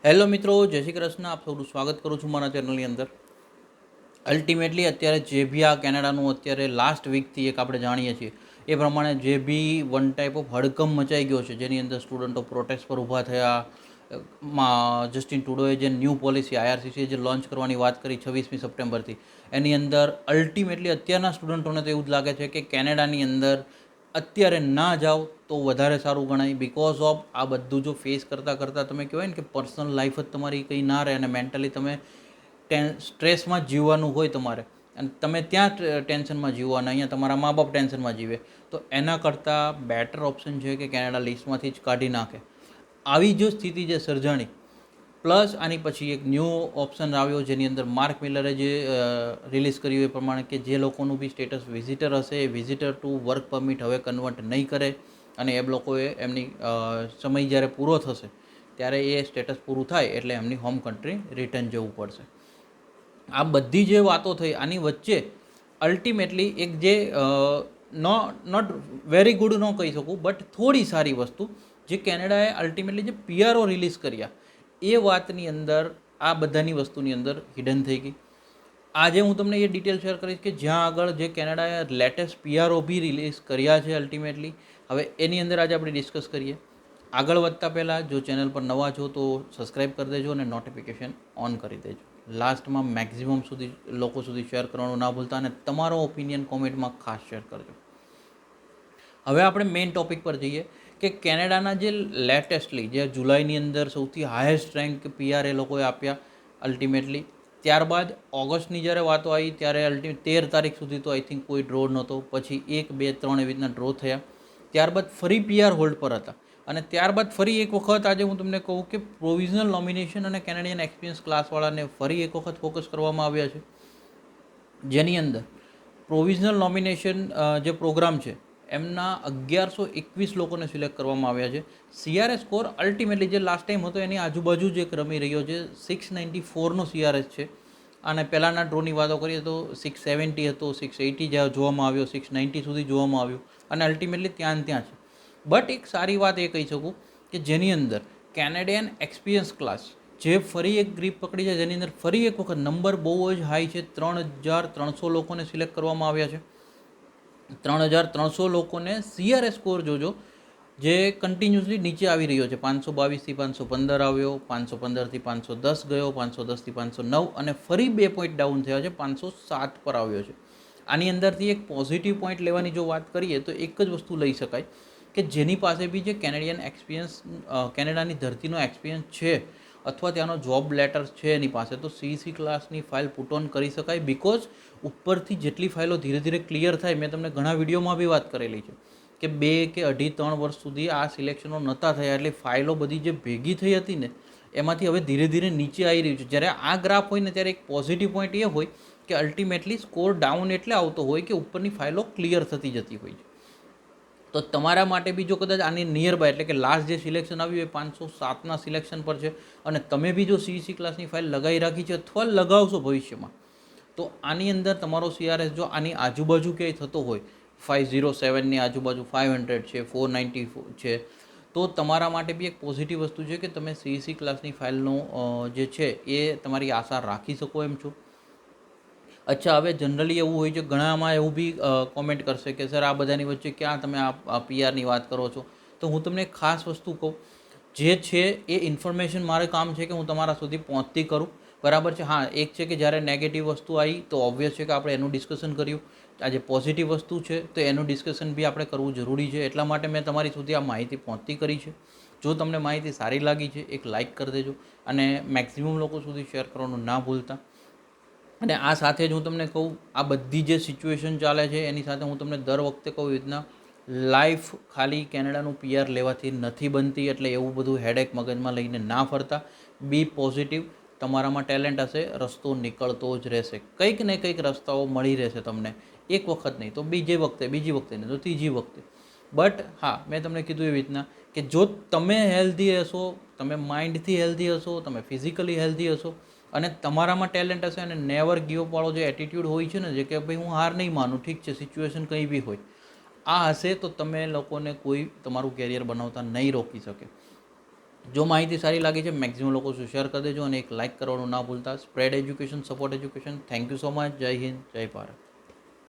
Hello મિત્રો, જય શ્રી કૃષ્ણ. આપ સૌનું સ્વાગત કરું છું મારા ચેનલની અંદર. અલ્ટિમેટલી અત્યારે જે બી આ કેનેડાનું અત્યારે લાસ્ટ વીકથી એક આપણે જાણીએ છીએ એ પ્રમાણે જે બી વન ટાઈપ ઓફ હડકંપ મચાઈ ગયો છે, જેની અંદર સ્ટુડન્ટો પ્રોટેસ્ટ પર ઊભા થયા. જસ્ટિન ટ્રુડોએ જે ન્યૂ પોલિસી IRCC જે લોન્ચ કરવાની વાત કરી 26મી સપ્ટેમ્બરથી, એની અંદર અલ્ટિમેટલી અત્યારના સ્ટુડન્ટોને તો એવું જ લાગે છે કે કેનેડાની અંદર અત્યારે ના જાઓ તો વધારે સારું ગણાય. બિકોઝ ઓફ આ બધું જો ફેસ કરતાં કરતાં તમે કહેવાય ને કે પર્સનલ લાઈફ જ તમારી કંઈ ના રહે અને મેન્ટલી તમે સ્ટ્રેસમાં જ જીવવાનું હોય તમારે, અને તમે ત્યાં ટેન્શનમાં જીવવાના, અહીંયા તમારા મા બાપ ટેન્શનમાં જીવે, તો એના કરતાં બેટર ઓપ્શન છે કે કેનેડા લિસ્ટમાંથી જ કાઢી નાખે. આવી જો સ્થિતિ જે સર્જાણી, પ્લસ આની પછી એક ન્યૂ ઓપ્શન આવ્યો જેની અંદર માર્ક મિલરે જે રિલીઝ કર્યું એ પ્રમાણે કે જે લોકોનું બી સ્ટેટસ વિઝિટર હશે એ વિઝિટર ટુ વર્ક પરમિટ હવે કન્વર્ટ નહીં કરે, અને એ લોકોએ એમની સમય જ્યારે પૂરો થશે ત્યારે એ સ્ટેટસ પૂરું થાય એટલે એમની હોમ કન્ટ્રી રિટર્ન જવું પડશે. આ બધી જે વાતો થઈ, આની વચ્ચે અલ્ટિમેટલી એક જે નોટ વેરી ગુડ ન કહી શકું બટ થોડી સારી વસ્તુ જે કેનેડાએ અલ્ટિમેટલી જે PRO રિલીઝ કર્યા એ વાતની અંદર આ બધાની વસ્તુની અંદર હિડન થઈ ગઈ. આજે હું તમને એ ડિટેલ શેર કરીશ કે જ્યાં આગળ જે કેનેડાએ લેટેસ્ટ PRO બી રિલીઝ કર્યા છે અલ્ટિમેટલી. હવે એની અંદર આજે આપણે ડિસ્કસ કરીએ. આગળ વધતા પહેલાં જો ચેનલ પર નવા છો તો સબસ્ક્રાઈબ કરી દેજો અને નોટિફિકેશન ઓન કરી દેજો. લાસ્ટમાં મેક્સિમમ સુધી લોકો સુધી શેર કરવાનું ના ભૂલતા, અને તમારો ઓપિનિયન કોમેન્ટમાં ખાસ શેર કરજો. હવે આપણે મેઇન ટોપિક પર જઈએ કે કેનેડાના જે લેટેસ્ટલી જે જુલાઈની અંદર સૌથી હાઈએસ્ટ રેન્ક PR એ લોકોએ આપ્યા અલ્ટિમેટલી. ત્યારબાદ ઓગસ્ટની જ્યારે વાતો આવી ત્યારે 13 તારીખ સુધી તો આઈ થિંક કોઈ ડ્રો નહોતો. પછી 1, 2, 3 એવી રીતના ડ્રો થયા. ત્યારબાદ ફરી PR હોલ્ડ પર હતા, અને ત્યારબાદ ફરી એક વખત આજે હું તમને કહું કે પ્રોવિઝનલ નોમિનેશન અને કેનેડિયન એક્સપિરિયન્સ ક્લાસવાળાને ફરી એક વખત ફોકસ કરવામાં આવ્યા છે, જેની અંદર પ્રોવિઝનલ નોમિનેશન જે પ્રોગ્રામ છે એમના 1121 લોકોને સિલેક્ટ કરવામાં આવ્યા છે. CRS સ્કોર અલ્ટિમેટલી જે લાસ્ટ ટાઈમ હતો એની આજુબાજુ જ એક રમી રહ્યો છે. 694નો CRS છે, અને પહેલાંના ડ્રોની વાતો કરીએ તો 670 હતો, 680 જ્યાં જોવામાં આવ્યો, 690 સુધી જોવામાં આવ્યું, અને અલ્ટિમેટલી ત્યાં છે. બટ એક સારી વાત એ કહી શકું કે જેની અંદર કેનેડિયન એક્સપિરિયન્સ ક્લાસ જે ફરી એક ગ્રીપ પકડી છે, જેની અંદર ફરી એક વખત નંબર બહુ જ હાઈ છે. 3300 લોકોને સિલેક્ટ કરવામાં આવ્યા છે. 3300 લોકોને CRS સ્કોર જોજો જે કન્ટિન્યુઅસલી નીચે આવી રહ્યો છે. 522થી 515 આવ્યો, 515થી 510 ગયો, 510થી 509, અને ફરી 2 પોઈન્ટ ડાઉન થયા છે, 507 પર આવ્યો છે. આની અંદરથી એક પોઝિટિવ પોઈન્ટ લેવાની જો વાત કરીએ તો એક જ વસ્તુ લઈ શકાય કે જેની પાસે બી જે કેનેડિયન એક્સપિરિયન્સ, કેનેડાની ધરતીનો એક્સપિરિયન્સ છે અથવા ત્યાંનો જોબ લેટર છે એની પાસે, તો CEC ક્લાસની ફાઇલ પુટ ઓન કરી શકાય. બિકોઝ ઉપરથી જેટલી ફાઇલો ધીરે ધીરે ક્લિયર થાય, મેં તમને ઘણા વિડીયોમાં બી વાત કરેલી છે કે 2 કે 2.5-3 વર્ષ સુધી આ સિલેક્શનો નહોતા થયા, એટલે ફાઇલો બધી જે ભેગી થઈ હતી ને એમાંથી હવે ધીરે ધીરે નીચે આવી રહ્યું છે. જ્યારે આ ગ્રાફ હોય ને ત્યારે એક પોઝિટિવ પોઈન્ટ એ હોય કે અલ્ટિમેટલી સ્કોર ડાઉન એટલે આવતો હોય કે ઉપરની ફાઇલો ક્લિયર થતી જતી હોય છે. તો તમારા માટે બી જો કદાચ આની નિયર બાય એટલે કે લાસ્ટ જે સિલેક્શન આવ્યું એ 507ના સિલેક્શન પર છે, અને તમે બી જો CEC ક્લાસની ફાઇલ લગાવી રાખી છે અથવા લગાવશો ભવિષ્યમાં, તો આની અંદર તમારો CRS જો આની આજુબાજુ ક્યાંય થતો હોય, 507ની આજુબાજુ 500 છે, 490 છે, તો તમારા માટે બી એક પોઝિટિવ વસ્તુ છે કે તમે CEC ક્લાસની ફાઇલનો જે છે એ તમારી આશા રાખી શકો એમ છો. અચ્છા, હવે જનરલી એવું હોય છે, ઘણામાં એવું બી કોમેન્ટ કરશે કે સર આ બધાની વચ્ચે ક્યાં તમે આ PRની વાત કરો છો. તો હું તમને ખાસ વસ્તુ કહું, જે છે એ ઇન્ફોર્મેશન મારે કામ છે કે હું તમારા સુધી પહોંચતી કરું, બરાબર છે. હા, એક છે કે જ્યારે નેગેટિવ વસ્તુ આવી તો ઓબ્વિયસ છે કે આપણે એનું ડિસ્કશન કર્યું. આજે પોઝિટિવ વસ્તુ છે તો એનું ડિસ્કશન બી આપણે કરવું જરૂરી છે. એટલા માટે મેં તમારી સુધી આ માહિતી પહોંચતી કરી છે. જો તમને માહિતી સારી લાગી છે, એક લાઇક કરી દેજો, અને મેક્સિમમ લોકો સુધી શેર કરવાનું ના ભૂલતા. અને આ સાથે જ હું તમને કહું, આ બધી જે સિચ્યુએશન ચાલે છે એની સાથે હું તમને દર વખતે કહું રીતના લાઈફ ખાલી કેનેડાનું PR લેવાથી નથી બનતી, એટલે એવું બધું હેડેક મગજમાં લઈને ના ફરતા. B positive. તમારામાં ટેલેન્ટ હશે, રસ્તો નીકળતો જ રહેશે. કંઈક ને કંઈક રસ્તાઓ મળી રહેશે તમને. એક વખત નહીં તો બીજી વખતે નહીં તો ત્રીજી વખતે. બટ હા, મેં તમને કીધું એવી રીતના કે જો તમે હેલ્ધી હશો, તમે માઇન્ડથી હેલ્ધી હશો, તમે ફિઝિકલી હેલ્ધી હશો, અને તમારામાં ટેલેન્ટ હશે, અને નેવર ગીવ અપ વાળો જે એટીટ્યૂડ હોય છે ને, જે કે ભાઈ હું હાર નહીં માનું, ઠીક છે સિચ્યુએશન કંઈ બી હોય, આ હશે તો તમે લોકોને કોઈ તમારું કેરિયર બનાવતા નહીં રોકી શકે. જો માહિતી સારી લાગી છે મેક્સિમમ લોકો શેર કરી દેજો અને એક લાઇક કરવાનું ના ભૂલતા. Spread education, support education. Thank you so much. જય હિન્દ, જય ભારત.